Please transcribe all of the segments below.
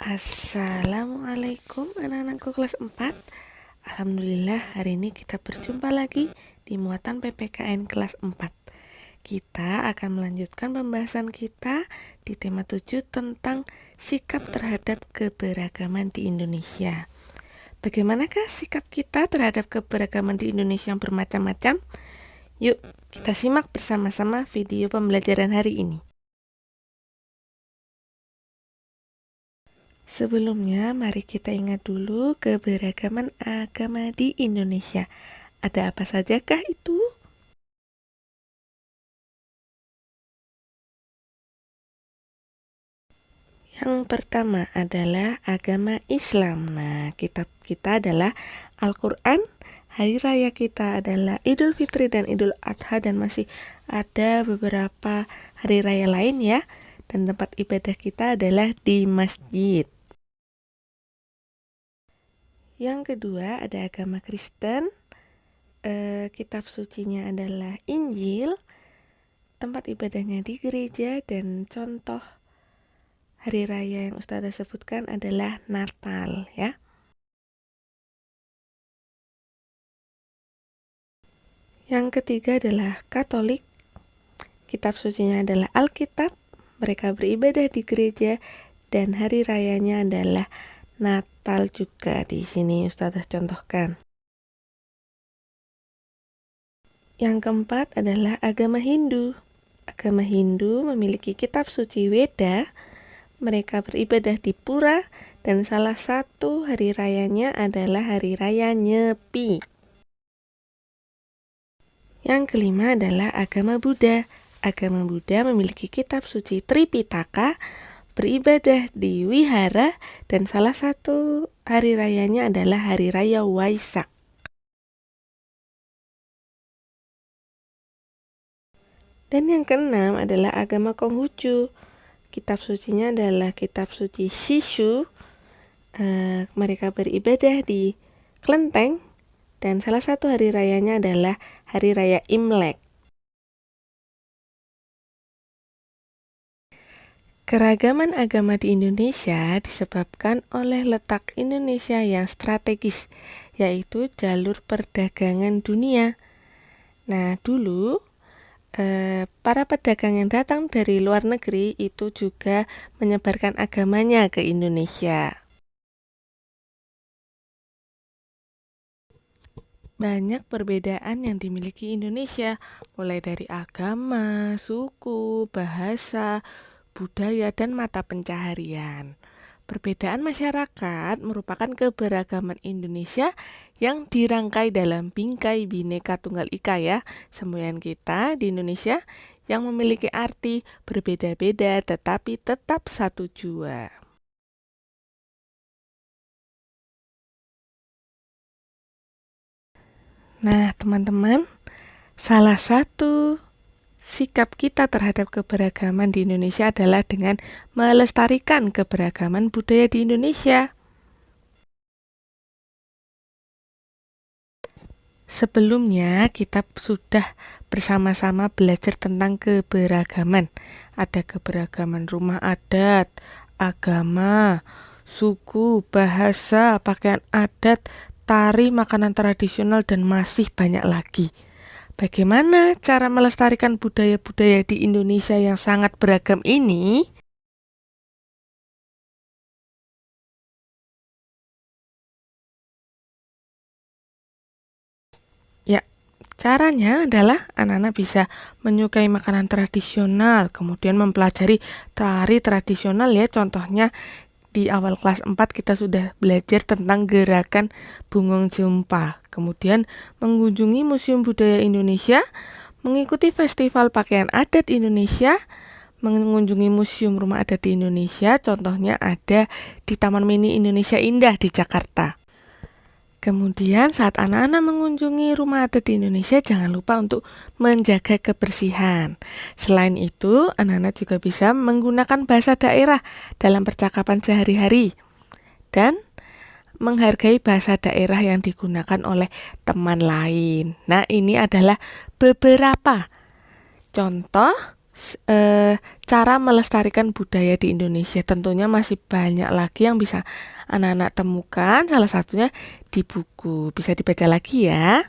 Assalamualaikum anak-anakku kelas 4. Alhamdulillah hari ini kita berjumpa lagi di muatan PPKN kelas 4. Kita akan melanjutkan pembahasan kita di tema 7 tentang sikap terhadap keberagaman di Indonesia. Bagaimanakah sikap kita terhadap keberagaman di Indonesia yang bermacam-macam? Yuk kita simak bersama-sama video pembelajaran hari ini. Sebelumnya, mari kita ingat dulu keberagaman agama di Indonesia. Ada apa sajakah itu? Yang pertama adalah agama Islam. Nah, kitab kita adalah Al-Quran. Hari raya kita adalah Idul Fitri dan Idul Adha, dan masih ada beberapa hari raya lain ya. Dan tempat ibadah kita adalah di masjid. Yang kedua ada agama Kristen, kitab sucinya adalah Injil, tempat ibadahnya di gereja, dan contoh hari raya yang Ustazah sebutkan adalah Natal ya. Yang ketiga adalah Katolik, kitab sucinya adalah Alkitab, mereka beribadah di gereja dan hari rayanya adalah Natal juga. Di sini Ustazah contohkan. Yang keempat adalah agama Hindu. Agama Hindu memiliki kitab suci Weda. Mereka beribadah di pura dan salah satu hari rayanya adalah hari raya Nyepi. Yang kelima adalah agama Buddha. Agama Buddha memiliki kitab suci Tripitaka, beribadah di wihara, dan salah satu hari rayanya adalah hari raya Waisak. Dan yang keenam adalah agama Konghucu. Kitab sucinya adalah kitab suci Shishu. Mereka beribadah di kelenteng, dan salah satu hari rayanya adalah hari raya Imlek. Keragaman agama di Indonesia disebabkan oleh letak Indonesia yang strategis, yaitu jalur perdagangan dunia. Nah, dulu para pedagang yang datang dari luar negeri itu juga menyebarkan agamanya ke Indonesia. Banyak perbedaan yang dimiliki Indonesia, mulai dari agama, suku, bahasa, budaya, dan mata pencaharian. Perbedaan masyarakat merupakan keberagaman Indonesia yang dirangkai dalam bingkai Bhinneka Tunggal Ika ya, semboyan kita di Indonesia yang memiliki arti berbeda-beda tetapi tetap satu jua. Nah, teman-teman, salah satu sikap kita terhadap keberagaman di Indonesia adalah dengan melestarikan keberagaman budaya di Indonesia. Sebelumnya kita sudah bersama-sama belajar tentang keberagaman. Ada keberagaman rumah adat, agama, suku, bahasa, pakaian adat, tari, makanan tradisional, dan masih banyak lagi. Bagaimana cara melestarikan budaya-budaya di Indonesia yang sangat beragam ini? Ya, caranya adalah anak-anak bisa menyukai makanan tradisional, kemudian mempelajari tari tradisional ya. Contohnya di awal kelas 4 kita sudah belajar tentang gerakan Bungong Jumpa. Kemudian mengunjungi Museum Budaya Indonesia, mengikuti Festival Pakaian Adat Indonesia, mengunjungi Museum Rumah Adat di Indonesia, contohnya ada di Taman Mini Indonesia Indah di Jakarta. Kemudian saat anak-anak mengunjungi rumah adat di Indonesia, jangan lupa untuk menjaga kebersihan. Selain itu, anak-anak juga bisa menggunakan bahasa daerah dalam percakapan sehari-hari dan menghargai bahasa daerah yang digunakan oleh teman lain. Nah, ini adalah beberapa contoh cara melestarikan budaya di Indonesia. Tentunya masih banyak lagi yang bisa anak-anak temukan, salah satunya di buku. Bisa dibaca lagi ya.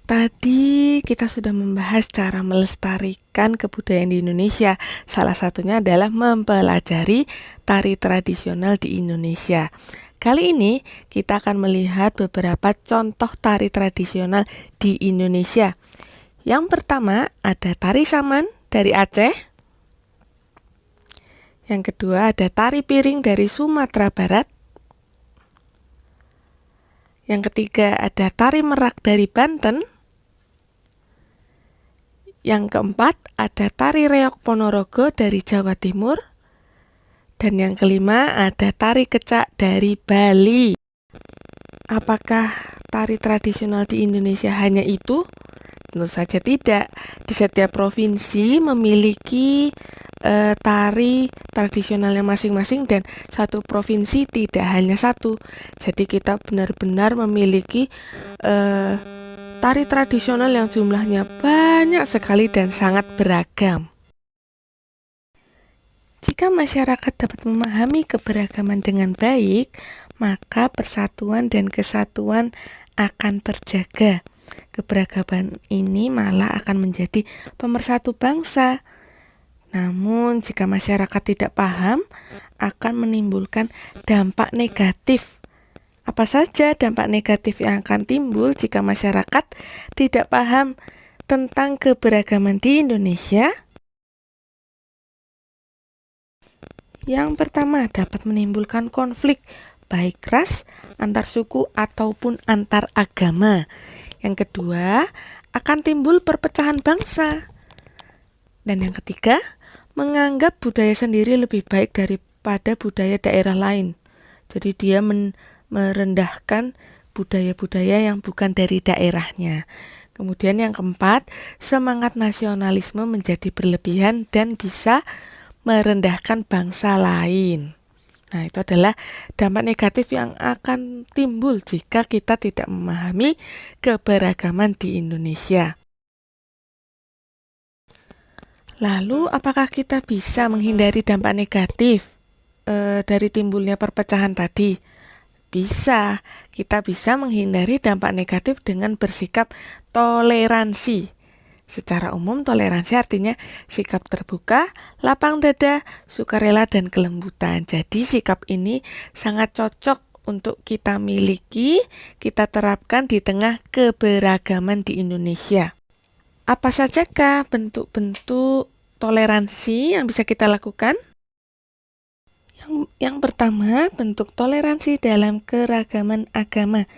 Tadi kita sudah membahas cara melestarikan kebudayaan di Indonesia. Salah satunya adalah mempelajari tari tradisional di Indonesia. Kali ini kita akan melihat beberapa contoh tari tradisional di Indonesia. Yang pertama ada tari saman dari Aceh. Yang kedua ada tari piring dari Sumatera Barat. Yang ketiga ada tari merak dari Banten. Yang keempat ada tari reok Ponorogo dari Jawa Timur. Dan yang kelima ada tari kecak dari Bali. Apakah tari tradisional di Indonesia hanya itu? Tentu saja tidak. Di setiap provinsi memiliki tari tradisionalnya masing-masing dan satu provinsi tidak hanya satu. Jadi kita benar-benar memiliki tari tradisional yang jumlahnya banyak sekali dan sangat beragam. Jika masyarakat dapat memahami keberagaman dengan baik, maka persatuan dan kesatuan akan terjaga. Keberagaman ini malah akan menjadi pemersatu bangsa. Namun, jika masyarakat tidak paham, akan menimbulkan dampak negatif. Apa saja dampak negatif yang akan timbul jika masyarakat tidak paham tentang keberagaman di Indonesia? Yang pertama, dapat menimbulkan konflik baik ras, antar suku, ataupun antar agama. Yang kedua, akan timbul perpecahan bangsa. Dan yang ketiga, menganggap budaya sendiri lebih baik daripada budaya daerah lain. Jadi dia merendahkan budaya-budaya yang bukan dari daerahnya. Kemudian yang keempat, semangat nasionalisme menjadi berlebihan dan bisa merendahkan bangsa lain. Nah, itu adalah dampak negatif yang akan timbul jika kita tidak memahami keberagaman di Indonesia. Lalu, apakah kita bisa menghindari dampak negatif dari timbulnya perpecahan tadi? Bisa, kita bisa menghindari dampak negatif dengan bersikap toleransi. Secara umum, toleransi artinya sikap terbuka, lapang dada, sukarela, dan kelembutan. Jadi, sikap ini sangat cocok untuk kita miliki, kita terapkan di tengah keberagaman di Indonesia. Apa sajakah bentuk-bentuk toleransi yang bisa kita lakukan? Yang pertama, bentuk toleransi dalam keragaman agama.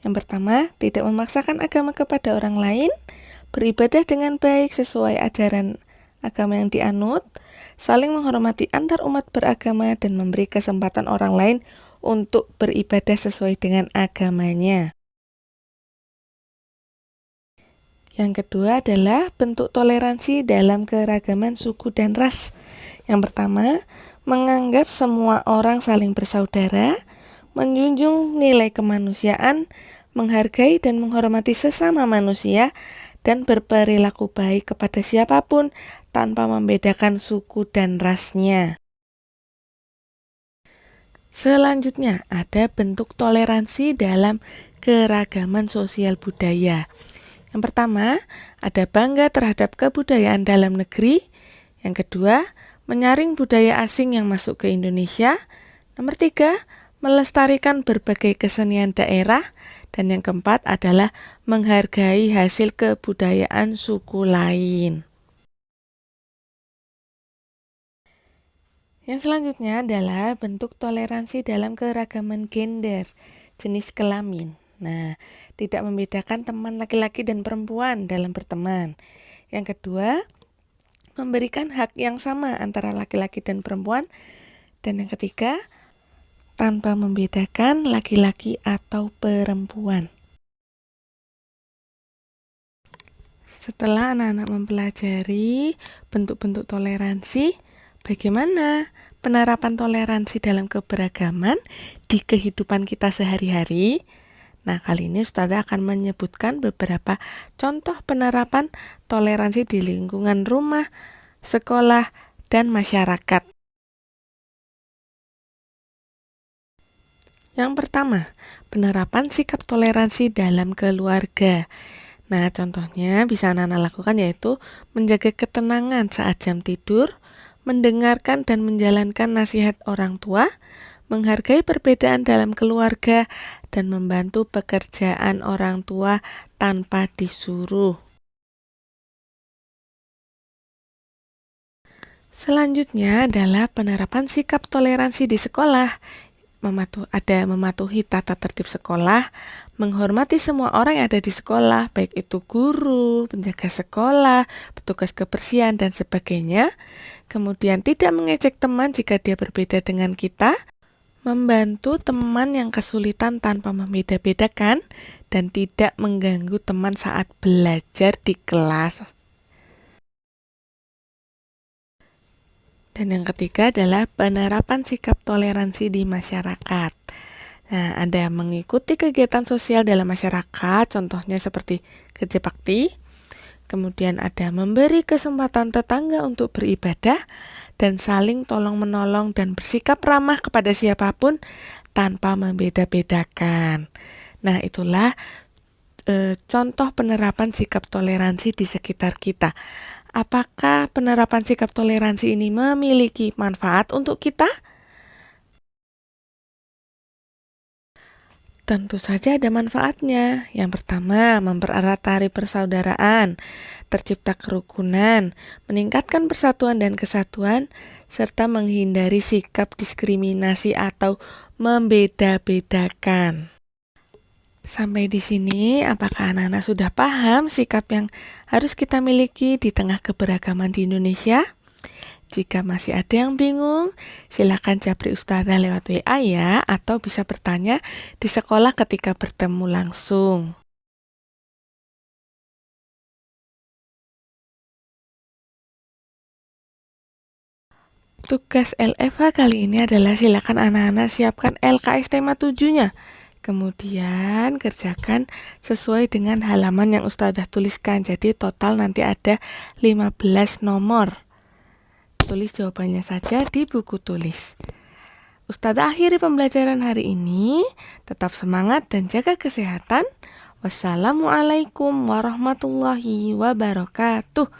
Yang pertama, tidak memaksakan agama kepada orang lain, beribadah dengan baik sesuai ajaran agama yang dianut, saling menghormati antar umat beragama, dan memberi kesempatan orang lain untuk beribadah sesuai dengan agamanya. Yang kedua adalah bentuk toleransi dalam keragaman suku dan ras. Yang pertama, menganggap semua orang saling bersaudara, menjunjung nilai kemanusiaan, menghargai dan menghormati sesama manusia, dan berperilaku baik kepada siapapun tanpa membedakan suku dan rasnya. Selanjutnya, ada bentuk toleransi dalam keragaman sosial budaya. Yang pertama, ada bangga terhadap kebudayaan dalam negeri. Yang kedua, menyaring budaya asing yang masuk ke Indonesia. Nomor 3, melestarikan berbagai kesenian daerah. Dan yang keempat adalah menghargai hasil kebudayaan suku lain. Yang selanjutnya adalah bentuk toleransi dalam keragaman gender, jenis kelamin. Nah, tidak membedakan teman laki-laki dan perempuan dalam berteman. Yang kedua, memberikan hak yang sama antara laki-laki dan perempuan. Dan yang ketiga, tanpa membedakan laki-laki atau perempuan. Setelah anak-anak mempelajari bentuk-bentuk toleransi, bagaimana penerapan toleransi dalam keberagaman di kehidupan kita sehari-hari? Nah, kali ini Ustazah akan menyebutkan beberapa contoh penerapan toleransi di lingkungan rumah, sekolah, dan masyarakat. Yang pertama, penerapan sikap toleransi dalam keluarga. Nah, contohnya bisa anak-anak lakukan yaitu menjaga ketenangan saat jam tidur, mendengarkan dan menjalankan nasihat orang tua, menghargai perbedaan dalam keluarga, dan membantu pekerjaan orang tua tanpa disuruh. Selanjutnya adalah penerapan sikap toleransi di sekolah. Mematuhi tata tertib sekolah, menghormati semua orang yang ada di sekolah, baik itu guru, penjaga sekolah, petugas kebersihan, dan sebagainya. Kemudian tidak mengejek teman jika dia berbeda dengan kita, membantu teman yang kesulitan tanpa membeda-bedakan, dan tidak mengganggu teman saat belajar di kelas. Dan yang ketiga adalah penerapan sikap toleransi di masyarakat. Nah, ada mengikuti kegiatan sosial dalam masyarakat, contohnya seperti kerja bakti. Kemudian ada memberi kesempatan tetangga untuk beribadah dan saling tolong-menolong dan bersikap ramah kepada siapapun tanpa membeda-bedakan. Nah, itulah contoh penerapan sikap toleransi di sekitar kita. Apakah penerapan sikap toleransi ini memiliki manfaat untuk kita? Tentu saja ada manfaatnya. Yang pertama, mempererat tali persaudaraan, tercipta kerukunan, meningkatkan persatuan dan kesatuan, serta menghindari sikap diskriminasi atau membeda-bedakan. Sampai di sini, apakah anak-anak sudah paham sikap yang harus kita miliki di tengah keberagaman di Indonesia? Jika masih ada yang bingung, silakan japri Ustazah lewat WA ya, atau bisa bertanya di sekolah ketika bertemu langsung. Tugas LFH kali ini adalah silakan anak-anak siapkan LKS tema 7-nya. Kemudian kerjakan sesuai dengan halaman yang Ustazah tuliskan. Jadi total nanti ada 15 nomor. Tulis jawabannya saja di buku tulis. Ustazah akhiri pembelajaran hari ini. Tetap semangat dan jaga kesehatan. Wassalamualaikum warahmatullahi wabarakatuh.